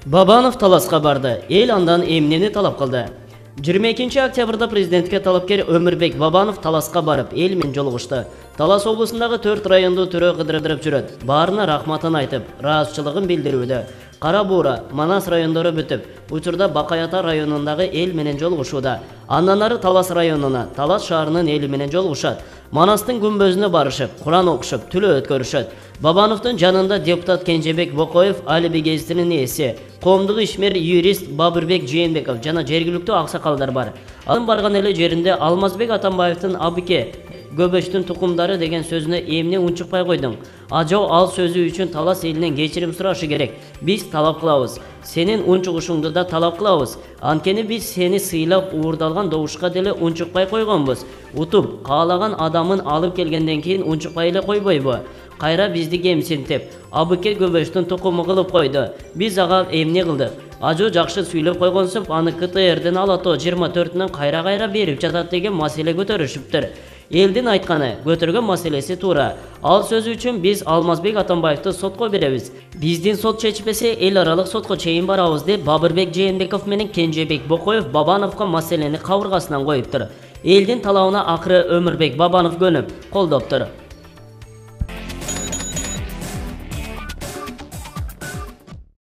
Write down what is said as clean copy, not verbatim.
Бабанов Таласқа барды. Ел андан эмнени талап кылды. 22 октябрда президентке талапкер Өмүрбек Бабанов Таласқа барып, ел мен жолугушты. Талас облысындагы 4 районду түрө кыдырып жүрөт. Баарына рахматын айтып, ыраазычылыгын билдирүүдө. Кара Буура, Манас райондору бүтүп, учурда Бакаята районундагы эл менен жолугушууда. Андан ары Талас районуна, Талас шаарынын эли менен жолугушат. Манастын күмбөзүнө барышып, Куран окушуп, түлөө өткөрүшөт. Бабановдун жанында депутат Кенжебек Бокоев, Алиби гезитинин ээси, коомдук ишмер юрист Бабырбек Жээнбеков жана жергиликтүү аксакалдар бар. Анын барган эле жеринде Алмазбек Атамбаевдин абыке Көбөчтүн тукумдары деген сөзүнө эмне унчукпай койдуң? Ажоо ал сөзү үчүн Талас элинен кечирим сурашы керек. Биз талап кылабыз. Сенин унчугушуңду да талап кылабыз. Анткени биз сени сыйлап уурдалган добушка деле унчукпай койгонбуз. Утуп, каалаган адамын алып келгенден кийин унчукпай эле койбойбу? Кайра бизди кемсинтип, абыке Көбөчтүн тукуму кылып койду. Биз ага эмне кылдык? Ажоо жакшы сүйлөп койгонсуп, аны КТРдин Алато 24-нөн кайра берип жатат деген маселе көтөрүшүптүр. Элдин айтканы, көтөргөн маселеси туура. Ал сөз үчүн биз Алмазбек Атамбаевди сотко беребиз. Биздин сот чечпесе эл аралык сотко чейин барабыз деп Бабырбек Жээнбеков менен Кенжебек Бокоев Бабановго маселени кабыргасынан коюптур. Элдин талабына акыры Өмүрбек Бабанов көнүп, колдоптур.